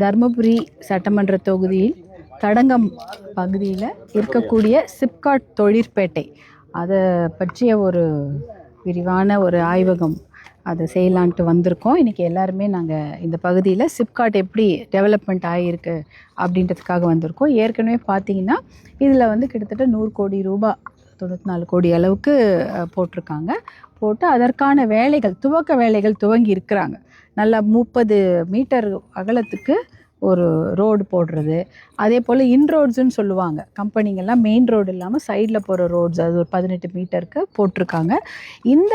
தருமபுரி சட்டமன்ற தொகுதியில் தடங்கம் பகுதியில் இருக்கக்கூடிய சிப்காட் தொழிற்பேட்டை அதை பற்றிய ஒரு விரிவான ஒரு ஆய்வகம் அதை செய்யலான்ட்டு வந்திருக்கோம். இன்றைக்கி எல்லாருமே நாங்கள் இந்த பகுதியில் சிப்காட் எப்படி டெவலப்மெண்ட் ஆகியிருக்கு அப்படின்றதுக்காக வந்திருக்கோம். ஏற்கனவே பார்த்திங்கன்னா இதில் கிட்டத்தட்ட 100 கோடி ரூபாய் 94 கோடி அளவுக்கு போட்டு அதற்கான வேலைகள் துவக்க வேலைகள் துவங்கி இருக்கிறாங்க. நல்லா 30 மீட்டர் அகலத்துக்கு ஒரு ரோடு போடுறது, அதே போல் இன்ரோட்ஸுன்னு சொல்லுவாங்க. கம்பெனிங்கெல்லாம் மெயின் ரோடு இல்லாமல் சைடில் போகிற ரோட்ஸ் அது ஒரு 18 மீட்டருக்கு போட்டிருக்காங்க. இந்த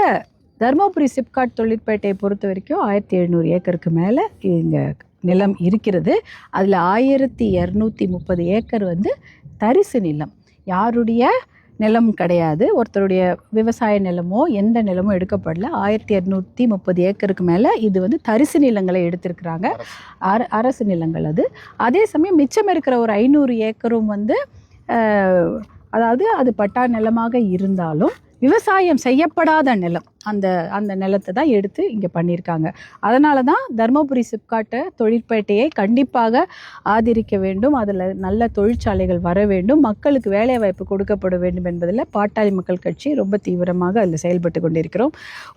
தருமபுரி சிப்காட் தொழிற்பேட்டையை பொறுத்த வரைக்கும் 1700 ஏக்கருக்கு மேலே இங்கே நிலம் இருக்கிறது. அதில் 1230 ஏக்கர் தரிசு நிலம், யாருடைய நிலம் கிடையாது, ஒருத்தருடைய விவசாய நிலமோ எந்த நிலமோ எடுக்கப்படல. 1230 ஏக்கருக்கு மேலே இது தரிசு நிலங்களை எடுத்திருக்கிறாங்க, அரசு நிலங்கள். அதே சமயம் மிச்சம் இருக்கிற ஒரு 500 ஏக்கரும் அதாவது அது பட்டா நிலமாக இருந்தாலும் விவசாயம் செய்யப்படாத நிலம், அந்த நிலத்தை தான் எடுத்து இங்கே பண்ணியிருக்காங்க. அதனால தான் தருமபுரி சிப்காட்டை தொழிற்பேட்டையை கண்டிப்பாக ஆதரிக்க வேண்டும், அதில் நல்ல தொழிற்சாலைகள் வர வேண்டும், மக்களுக்கு வேலைவாய்ப்பு கொடுக்கப்பட வேண்டும் என்பதில் பாட்டாளி மக்கள் கட்சி ரொம்ப தீவிரமாக அதில் செயல்பட்டு கொண்டிருக்கிறோம்.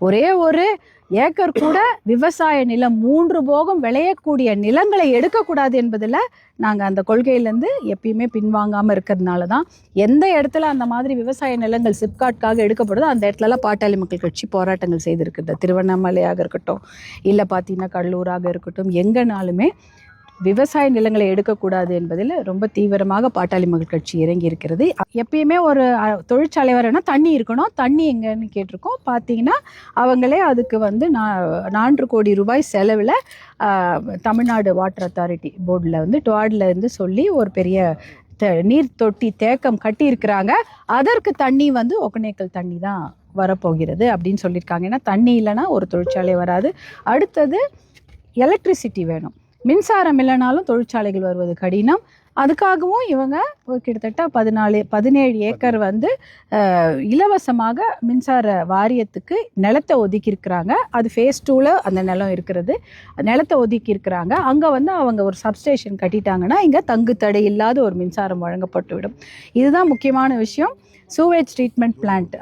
ஒரே ஒரு ஏக்கர் கூட விவசாய நிலம் 3 போகம் விளையக்கூடிய நிலங்களை எடுக்கக்கூடாது என்பதில் நாங்கள் அந்த கொள்கையிலேருந்து எப்பயுமே பின்வாங்காமல் இருக்கிறதுனால தான் எந்த இடத்துல அந்த மாதிரி விவசாய நிலங்கள் சிப்காட்காக எடுக்கப்படுதோ அந்த இடத்துலலாம் பாட்டாளி மக்கள் கட்சி போராட்டங்கள் செய்திருக்குது. திருவண்ணாமலையாக இருக்கட்டும், இல்லை பார்த்தீங்கன்னா கடலூராக இருக்கட்டும், எங்கேனாலுமே விவசாய நிலங்களை எடுக்கக்கூடாது என்பதில் ரொம்ப தீவிரமாக பாட்டாளி மக்கள் கட்சி இறங்கி இருக்கிறது. எப்பயுமே ஒரு தொழிற்சாலை வரனா தண்ணி இருக்கணும், தண்ணி எங்கன்னு கேட்டிருக்கோம். பார்த்தீங்கன்னா அவங்களே அதுக்கு 4 கோடி ரூபாய் செலவில் தமிழ்நாடு வாட்டர் அத்தாரிட்டி போர்டில் டுவார்டில் இருந்து சொல்லி ஒரு பெரிய நீர் தொட்டி தேக்கம் கட்டியிருக்கிறாங்க. அதற்கு தண்ணி ஒகேனக்கல் தண்ணி தான் வரப்போகிறது அப்படின்னு சொல்லியிருக்காங்க. ஏன்னா தண்ணி இல்லைன்னா ஒரு தொழிற்சாலை வராது. அடுத்தது எலக்ட்ரிசிட்டி வேணும், மின்சாரம் இல்லைனாலும் தொழிற்சாலைகள் வருவது கடினம். அதுக்காகவும் இவங்க கிட்டத்தட்ட 17 ஏக்கர் இலவசமாக மின்சார வாரியத்துக்கு நிலத்தை ஒதுக்கியிருக்கிறாங்க. அது ஃபேஸ் 2ல் அந்த நிலம் இருக்கிறது, நிலத்தை ஒதுக்கியிருக்கிறாங்க. அங்கே அவங்க ஒரு சப்ஸ்டேஷன் கட்டிட்டாங்கன்னா இங்கே தங்கு தடை இல்லாத ஒரு மின்சாரம் வழங்கப்பட்டுவிடும். இதுதான் முக்கியமான விஷயம். சூவேஜ் ட்ரீட்மெண்ட் பிளான்ட்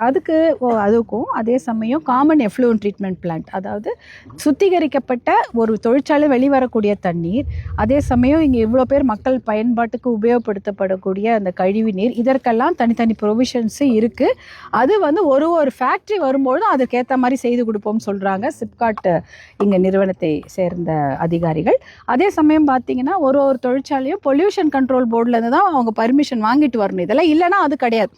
அதுக்கும் அதே சமயம் காமன் எஃப்ளூயன்ட் ட்ரீட்மெண்ட் பிளான்ட், அதாவது சுத்திகரிக்கப்பட்ட ஒரு தொழிற்சாலை வெளிவரக்கூடிய தண்ணீர், அதே சமயம் இங்கே இவ்வளோ பேர் மக்கள் பயன்பாட்டுக்கு உபயோகப்படுத்தப்படக்கூடிய அந்த கழிவு நீர், இதற்கெல்லாம் தனித்தனி ப்ரொவிஷன்ஸு இருக்குது. அது ஒரு ஃபேக்ட்ரி வரும்பொழுது அதுக்கேற்ற மாதிரி செய்து கொடுப்போம்னு சொல்கிறாங்க சிப்காட் இங்கே நிறுவனத்தை சேர்ந்த அதிகாரிகள். அதே சமயம் பார்த்திங்கன்னா ஒரு தொழிற்சாலையும் பொல்யூஷன் கண்ட்ரோல் போர்டிலேருந்து தான் அவங்க பர்மிஷன் வாங்கிட்டு வரணும். இதெல்லாம் இல்லைன்னா அது கிடையாது.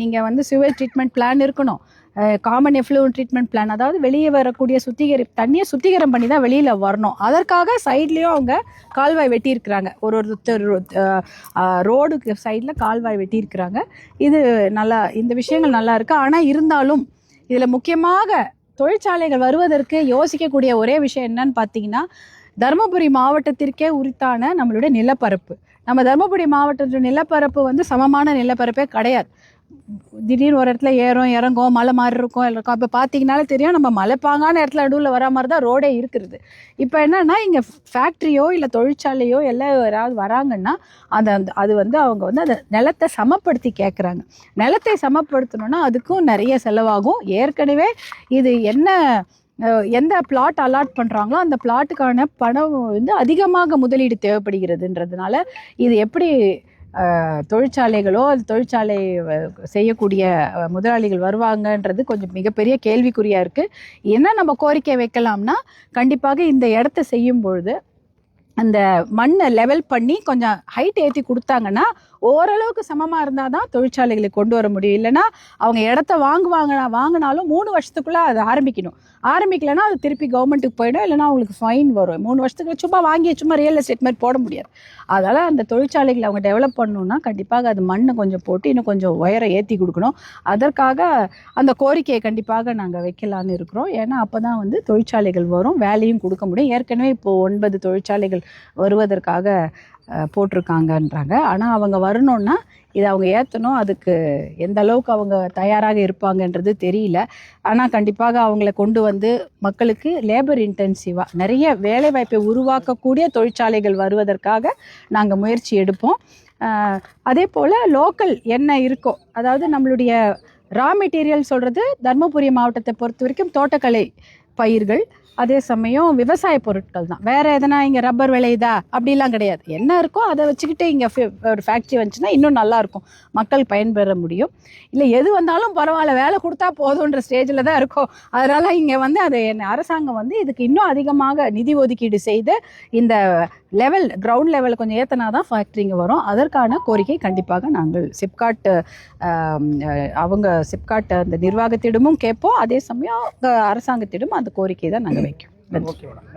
நீங்கள் சிவேஜ் ட்ரீட்மெண்ட் பிளான் இருக்கணும், காமன் எஃப்ளூயன்ட் ட்ரீட்மெண்ட் பிளான், அதாவது வெளியே வரக்கூடிய தண்ணியை சுத்திகரம் பண்ணி தான் வெளியில் வரணும். அதற்காக சைட்லேயும் அவங்க கால்வாய் வெட்டியிருக்கிறாங்க, ஒரு ரோடுக்கு சைடில் கால்வாய் வெட்டியிருக்கிறாங்க. இது நல்லா, இந்த விஷயங்கள் நல்லா இருக்குது. ஆனால் இருந்தாலும் இதில் முக்கியமாக தொழிற்சாலைகள் வருவதற்கு யோசிக்கக்கூடிய ஒரே விஷயம் என்னன்னு பார்த்தீங்கன்னா, தருமபுரி மாவட்டத்திற்கே உரித்தான நம்மளுடைய நிலப்பரப்பு. நம்ம தருமபுரி மாவட்டத்தோட நிலப்பரப்பு சமமான நிலப்பரப்பே கிடையாது. திடீர்னு ஒரு இடத்துல ஏறும் இறங்கும், மலை மாதிரி இருக்கும் இருக்கும். இப்போ பார்த்தீங்கன்னாலே தெரியும், நம்ம மலைப்பாங்கான இடத்துல நடுவில் வர மாதிரி தான் ரோடே இருக்கிறது. இப்போ என்னன்னா இங்கே ஃபேக்ட்ரியோ இல்லை தொழிற்சாலையோ எல்லாம் யாராவது வராங்கன்னா அது அவங்க அந்த நிலத்தை சமப்படுத்தி கேட்குறாங்க. நிலத்தை சமப்படுத்தணும்னா அதுக்கும் நிறைய செலவாகும். ஏற்கனவே இது எந்த பிளாட் அலாட் பண்ணுறாங்களோ அந்த பிளாட்டுக்கான பணம் அதிகமாக முதலீடு தேவைப்படுகிறதுன்றதுனால இது எப்படி தொழிற்சாலைகளோ அது தொழிற்சாலை செய்யக்கூடிய முதலாளிகள் வருவாங்கன்றது கொஞ்சம் மிகப்பெரிய கேள்விக்குறியாக இருக்குது. என்ன நம்ம கோரிக்கை வைக்கலாம்னா, கண்டிப்பாக இந்த இடத்த செய்யும் பொழுது அந்த மண்ணை லெவல் பண்ணி கொஞ்சம் ஹைட் ஏற்றி கொடுத்தாங்கன்னா ஓரளவுக்கு சமமாக இருந்தால் தான் தொழிற்சாலைகளை கொண்டு வர முடியும். இல்லைனா அவங்க இடத்த வாங்கினாலும் 3 வருஷத்துக்குள்ளே அதை ஆரம்பிக்கலைன்னா அது திருப்பி கவர்மெண்ட்டுக்கு போயிடும், இல்லைனா அவங்களுக்கு ஃபைன் வரும். 3 வருஷத்துக்கு சும்மா ரியல் எஸ்டேட் மாதிரி போட முடியாது. அதனால் அந்த தொழிற்சாலைகளை அவங்க டெவலப் பண்ணணுன்னா கண்டிப்பாக அது மண்ணை கொஞ்சம் போட்டு இன்னும் கொஞ்சம் உயர ஏற்றி கொடுக்கணும். அதற்காக அந்த கோரிக்கையை கண்டிப்பாக நாங்கள் வைக்கலான்னு இருக்கிறோம். ஏன்னா அப்போ தான் தொழிற்சாலைகள் வரும், வேலையும் கொடுக்க முடியும். ஏற்கனவே இப்போது 9 தொழிற்சாலைகள் வருவதற்காக போட்டிருக்காங்கன்றாங்க. ஆனால் அவங்க வரணுன்னா இதை அவங்க ஏற்றணும். அதுக்கு எந்த அளவுக்கு அவங்க தயாராக இருப்பாங்கன்றது தெரியல. ஆனால் கண்டிப்பாக அவங்கள கொண்டு வந்து மக்களுக்கு லேபர் இன்டென்சிவாக நிறைய வேலைவாய்ப்பை உருவாக்கக்கூடிய தொழிற்சாலைகள் வருவதற்காக நாங்கள் முயற்சி எடுப்போம். அதே போல் லோக்கல் என்ன இருக்கோ, அதாவது நம்மளுடைய ரா மெட்டீரியல் சொல்கிறது தர்மபுரி மாவட்டத்தை பொறுத்த வரைக்கும் தோட்டக்கலை பயிர்கள், அதே சமயம் விவசாய பொருட்கள் தான். வேறு எதனா இங்கே ரப்பர் விளையுதா அப்படிலாம் கிடையாது. என்ன இருக்கோ அதை வச்சுக்கிட்டு இங்கே ஒரு ஃபேக்ட்ரி வந்துச்சுன்னா இன்னும் நல்லாயிருக்கும், மக்கள் பயன்பெற முடியும். இல்லை எது வந்தாலும் பரவாயில்ல, வேலை கொடுத்தா போதுன்ற ஸ்டேஜில் தான் இருக்கோம். அதனால் இங்கே வந்து அது அரசாங்கம் வந்து இதுக்கு இன்னும் அதிகமாக நிதி ஒதுக்கீடு செய்து இந்த லெவல் கிரவுண்ட் லெவல் கொஞ்சம் ஏற்றினா தான் ஃபேக்ட்ரிங்க வரும். அதற்கான கோரிக்கை கண்டிப்பாக நாங்கள் சிப்காட் அந்த நிர்வாகத்திடமும் கேட்போம். அதே சமயம் அரசாங்கத்திடம் அந்த கோரிக்கை தான் நாங்கள் வைக்கிறோம்.